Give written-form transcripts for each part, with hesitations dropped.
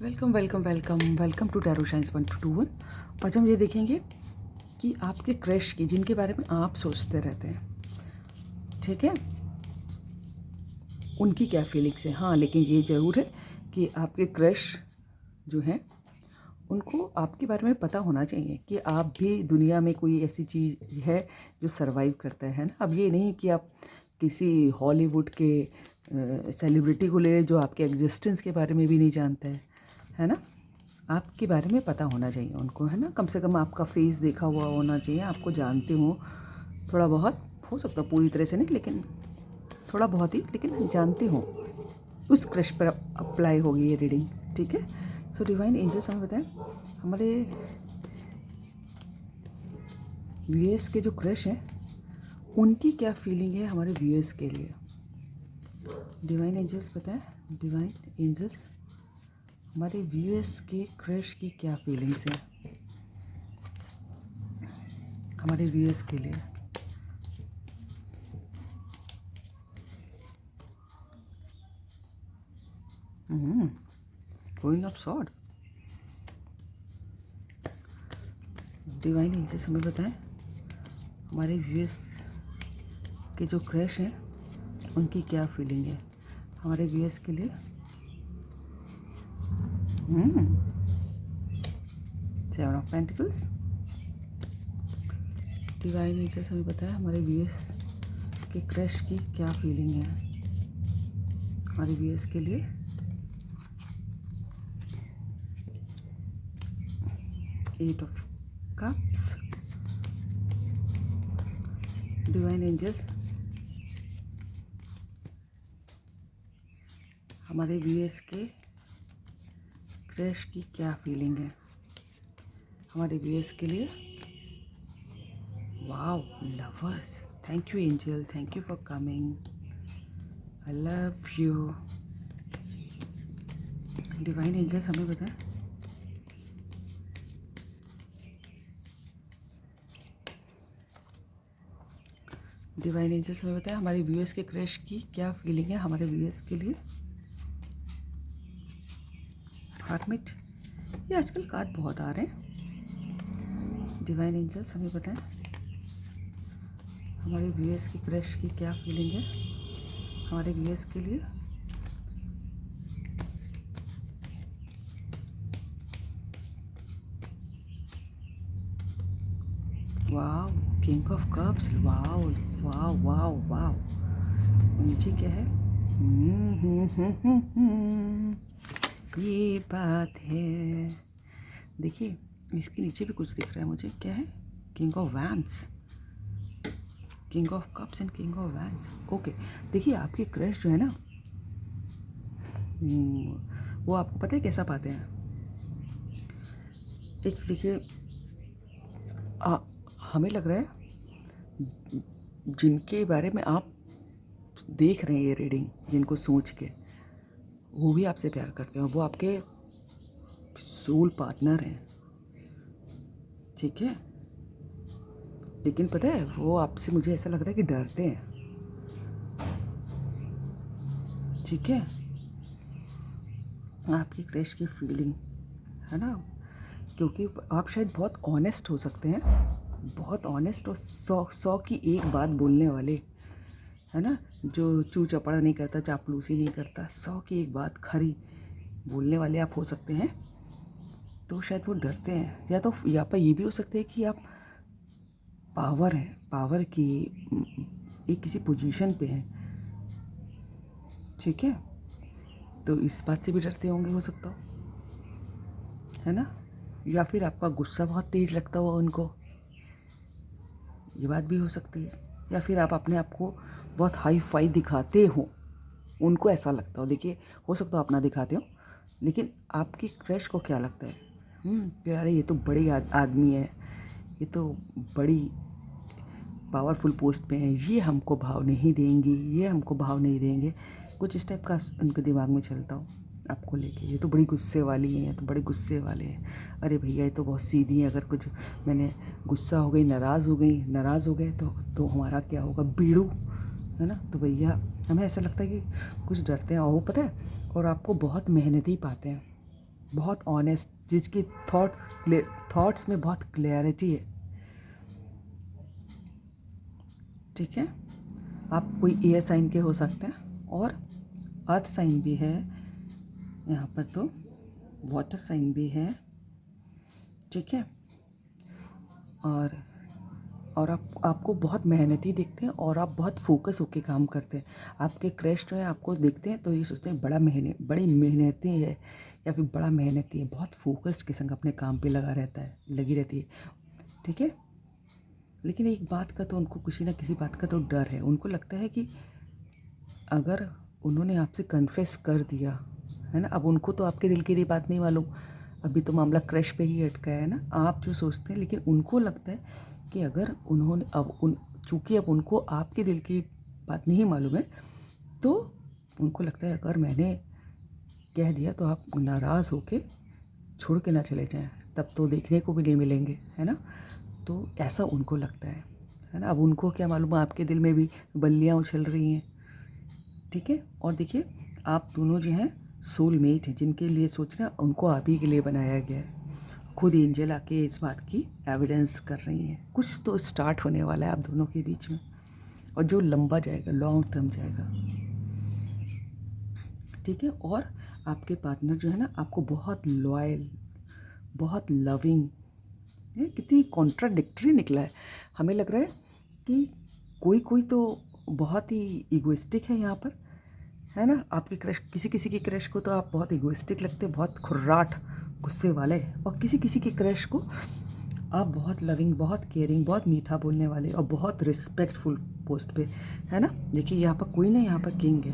Welcome welcome welcome welcome to tarot science 1221। आज हम ये देखेंगे कि आपके क्रश की जिनके बारे में आप सोचते रहते हैं, ठीक है, उनकी क्या फीलिंग्स है। हाँ, लेकिन ये ज़रूर है कि आपके क्रश जो हैं उनको आपके बारे में पता होना चाहिए कि आप भी दुनिया में कोई ऐसी चीज़ है जो सरवाइव करता है ना। अब ये नहीं कि आप किसी हॉलीवुड के सेलिब्रिटी को ले लें जो आपके एग्जिस्टेंस के बारे में भी नहीं जानता है ना। आपके बारे में पता होना चाहिए उनको, है ना। कम से कम आपका फेस देखा हुआ होना चाहिए, आपको जानते हो थोड़ा बहुत, हो सकता है पूरी तरह से नहीं, लेकिन थोड़ा बहुत ही, लेकिन जानते हो। उस क्रश पर अप्लाई होगी ये रीडिंग, ठीक है। सो डिवाइन एंजल्स हमें बताएं हमारे व्यूअर्स के जो क्रश हैं उनकी क्या फीलिंग है हमारे व्यूअर्स के लिए। डिवाइन एंजल्स बताएं, डिवाइन एंजल्स हमारे व्यूअर्स के क्रश की क्या फीलिंग्स हैं हमारे व्यूअर्स के लिए। Queen of sword. Divine angels हमें बताएं हमारे व्यूअर्स के जो क्रश हैं उनकी क्या फीलिंग है हमारे व्यूअर्स के लिए। Seven of pentacles. Divine angels हमें बताएं हमारे व्यूअर्स के क्रश की क्या फीलिंग है हमारे व्यूअर्स के लिए। Eight of cups. Divine angels हमारे व्यूअर्स के क्रश की क्या फीलिंग है हमारे व्यूअर्स के लिए। Wow, lovers. Thank you angel, thank you for coming, I love you. Divine angels हमें बताएं डिवाइन एंजल्स हमें बताएं हमारे व्यूअर्स के क्रश की क्या फीलिंग है हमारे व्यूअर्स के लिए। हार्टमिट। ये आजकल कार्ड बहुत आ रहे हैं। डिवाइन एंजल्स हमें बताएं हमारे व्यूअर्स की क्रश की क्या फीलिंग है हमारे व्यूअर्स के लिए। Wow, king of cups. Wow wow wow wow. नीचे क्या है? ये बात है। देखिए इसके नीचे भी कुछ दिख रहा है मुझे, क्या है? King of wands, king of cups and king of wands. Okay, देखिए आपके क्रश जो है ना, वो आपको पता है कैसा पाते हैं। एक देखिए, हमें लग रहा है जिनके बारे में आप देख रहे हैं ये रीडिंग, जिनको सोच के वो भी आपसे प्यार करते हैं, वो आपके सोल पार्टनर हैं, ठीक है। लेकिन पता है वो आपसे, मुझे ऐसा लग रहा है कि डरते हैं, ठीक है। आपकी क्रश की फीलिंग है ना, क्योंकि आप शायद बहुत ऑनेस्ट हो सकते हैं, बहुत ऑनेस्ट और सौ की एक बात बोलने वाले, है ना, जो चू चपड़ा नहीं करता, चापलूसी नहीं करता, 100 की एक बात खरी बोलने वाले आप हो सकते हैं। तो शायद वो डरते हैं, या तो यहाँ पर ये भी हो सकते हैं कि आप पावर है, पावर की एक किसी पोजीशन पे हैं, ठीक है। तो इस बात से भी डरते होंगे, हो सकता हो, है ना। या फिर आपका गुस्सा बहुत तेज लगता हो उनको, ये बात भी हो सकती है। या फिर आप अपने आप को बहुत हाई फाई दिखाते हो, उनको ऐसा लगता हो। देखिए हो सकता हो अपना दिखाते हो, लेकिन आपकी क्रश को क्या लगता है कि अरे ये तो बड़ी आदमी है, ये तो बड़ी पावरफुल पोस्ट पे हैं, ये हमको भाव नहीं देंगी, ये हमको भाव नहीं देंगे, कुछ इस टाइप का उनके दिमाग में चलता हो आपको लेके। ये तो बड़ी गुस्से वाली हैं, ये तो बड़े गुस्से वाले हैं, अरे भैया ये तो बहुत सीधी हैं, अगर कुछ मैंने गुस्सा हो गई, नाराज़ हो गए तो हमारा क्या होगा, बीड़ू, है ना। तो भैया हमें ऐसा लगता है कि कुछ डरते हैं, और वो पता है, और आपको बहुत मेहनती पाते हैं, बहुत ऑनेस्ट, जिसकी थॉट्स में बहुत क्लैरिटी है। ठीक है, आप कोई एयर साइन के हो सकते हैं और अर्थ साइन भी है यहाँ पर, तो वाटर साइन भी है। ठीक है, और आपको बहुत मेहनती दिखते हैं और आप बहुत फोकस होके काम करते हैं। आपके क्रश जो है आपको देखते हैं तो ये सोचते हैं बड़ी मेहनती है या फिर बड़ा मेहनती है, बहुत फोकस्ड के संग अपने काम पे लगी रहती है। ठीक है, लेकिन एक बात का तो उनको किसी ना किसी बात का तो डर है। उनको लगता है कि अगर उन्होंने आपसे कन्फेस कर दिया है ना, अब उनको तो आपके दिल की ये बात नहीं मालूम, अभी तो मामला क्रश पे ही अटका है ना, आप जो सोचते हैं, लेकिन उनको लगता है कि अगर उन्होंने चूँकि अब उनको आपके दिल की बात नहीं मालूम है, तो उनको लगता है अगर मैंने कह दिया तो आप नाराज़ होके छोड़ के ना चले जाएं, तब तो देखने को भी नहीं मिलेंगे, है ना। तो ऐसा उनको लगता है ना। अब उनको क्या मालूम आपके दिल में भी बल्लियाँ उछल रही हैं। ठीक है, और देखिए आप दोनों जो हैं सोलमेट हैं, जिनके लिए सोच रहे हैं उनको आप ही के लिए बनाया गया है। खुद एंजल आके इस बात की एविडेंस कर रही हैं। कुछ तो स्टार्ट होने वाला है आप दोनों के बीच में, और जो लंबा जाएगा, लॉन्ग टर्म जाएगा। ठीक है, और आपके पार्टनर जो है ना आपको बहुत लॉयल, बहुत लविंग, ये कितनी कॉन्ट्राडिक्टरी निकला है। हमें लग रहा है कि कोई तो बहुत ही इगोइस्टिक है यहाँ पर, है ना। आपकी क्रश, किसी किसी की क्रश को तो आप बहुत इगोइस्टिक लगते हैं, बहुत खुर्राट गुस्से वाले, और किसी किसी की क्रश को आप बहुत लविंग, बहुत केयरिंग, बहुत मीठा बोलने वाले और बहुत रिस्पेक्टफुल पोस्ट पे, है ना। देखिए यहाँ पर क्वीन है, यहाँ पर किंग है,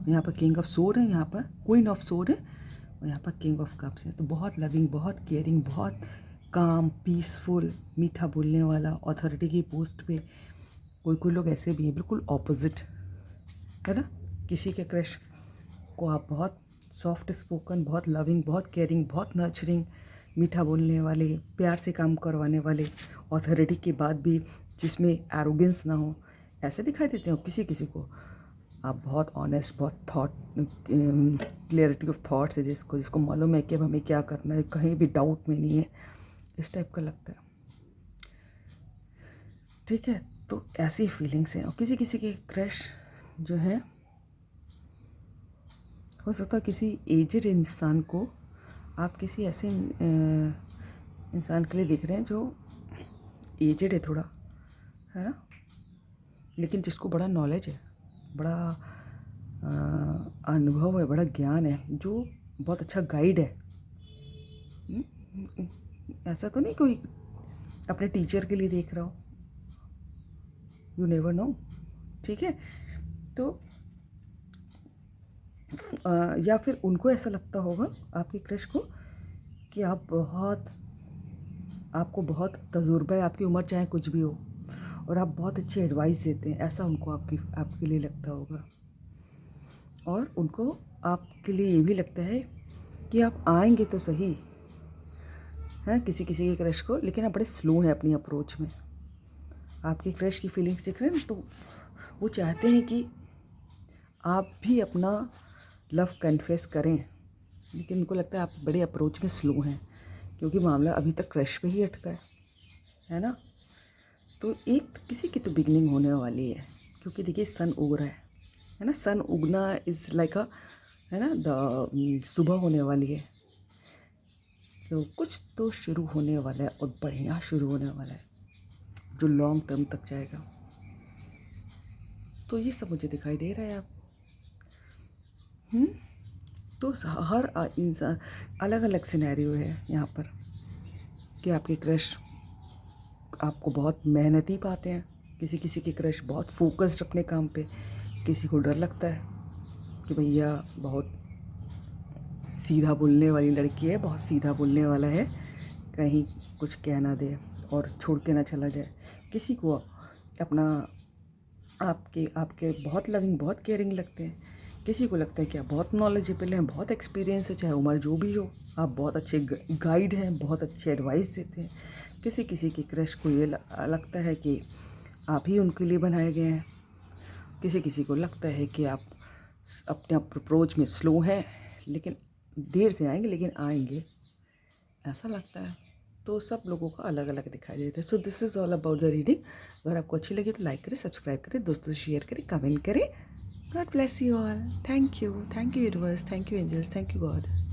यहाँ पर किंग ऑफ सोर्ड है, यहाँ पर क्वीन ऑफ सोर्ड है, और यहाँ पर किंग ऑफ कप्स है। तो बहुत लविंग, बहुत केयरिंग, बहुत काम, पीसफुल, मीठा बोलने वाला, अथॉरिटी की पोस्ट पे। कोई लोग ऐसे भी हैं बिल्कुल ऑपोजिट, है ना। किसी के क्रश को आप बहुत सॉफ्ट स्पोकन, बहुत लविंग, बहुत केयरिंग, बहुत नर्चरिंग, मीठा बोलने वाले, प्यार से काम करवाने वाले, अथॉरिटी के बाद भी जिसमें एरोगेंस ना हो, ऐसे दिखाई देते हो किसी किसी को। आप बहुत ऑनेस्ट, बहुत क्लियरिटी ऑफ थॉट्स है, जिसको मालूम है कि अब हमें क्या करना है, कहीं भी डाउट में नहीं है, इस टाइप का लगता है। ठीक है, तो ऐसी फीलिंग्स हैं। और किसी किसी के क्रश जो है, हो सकता है किसी एजड इंसान को आप किसी ऐसे इंसान के लिए देख रहे हैं जो एजड है थोड़ा, है ना, लेकिन जिसको बड़ा नॉलेज है, बड़ा अनुभव है, बड़ा ज्ञान है, जो बहुत अच्छा गाइड है। ऐसा तो नहीं कोई अपने टीचर के लिए देख रहा हो, यू नेवर नो। ठीक है, तो या फिर उनको ऐसा लगता होगा आपके क्रश को कि आपको बहुत तजुर्बा है, आपकी उम्र चाहे कुछ भी हो, और आप बहुत अच्छी एडवाइस देते हैं, ऐसा उनको आपके लिए लगता होगा। और उनको आपके लिए ये भी लगता है कि आप आएंगे तो सही, हैं किसी किसी के क्रश को, लेकिन आप बड़े स्लो हैं अपनी अप्रोच में। आपकी क्रश की फीलिंग्स दिख रहे हैं, तो वो चाहते हैं कि आप भी अपना लव कन्फेस करें, लेकिन उनको लगता है आप बड़े अप्रोच में स्लो हैं, क्योंकि मामला अभी तक क्रश पे ही अटका है ना। तो एक किसी की तो बिगनिंग होने वाली है, क्योंकि देखिए सन उग रहा है ना। सन उगना इज़ लाइक अ, है ना, सुबह होने वाली है। तो कुछ तो शुरू होने वाला है, और बढ़िया शुरू होने वाला है, जो लॉन्ग टर्म तक जाएगा। तो ये सब मुझे दिखाई दे रहा है आप। तो हर इंसान अलग अलग सिनेरियो है यहाँ पर, कि आपके क्रश आपको बहुत मेहनती पाते हैं, किसी किसी के क्रश बहुत फोकस्ड अपने काम पे, किसी को डर लगता है कि भैया बहुत सीधा बोलने वाली लड़की है, बहुत सीधा बोलने वाला है, कहीं कुछ कह ना दे और छोड़ के ना चला जाए। किसी को अपना आपके बहुत लविंग, बहुत केयरिंग लगते हैं, किसी को लगता है कि आप बहुत नॉलेजेबल हैं, बहुत एक्सपीरियंस है, चाहे उम्र जो भी हो, आप बहुत अच्छे गाइड हैं, बहुत अच्छे एडवाइस देते हैं। किसी किसी की क्रश को ये लगता है कि आप ही उनके लिए बनाए गए हैं। किसी किसी को लगता है कि आप अपने अप्रोच में स्लो हैं, लेकिन देर से आएंगे लेकिन आएंगे, ऐसा लगता है। तो सब लोगों को अलग अलग दिखाई देता है। So this is all about the reading. अगर आपको अच्छी लगी तो लाइक करें, सब्सक्राइब करें, दोस्तों से शेयर करें, कमेंट करें। God bless you all. Thank you universe, thank you angels, thank you God.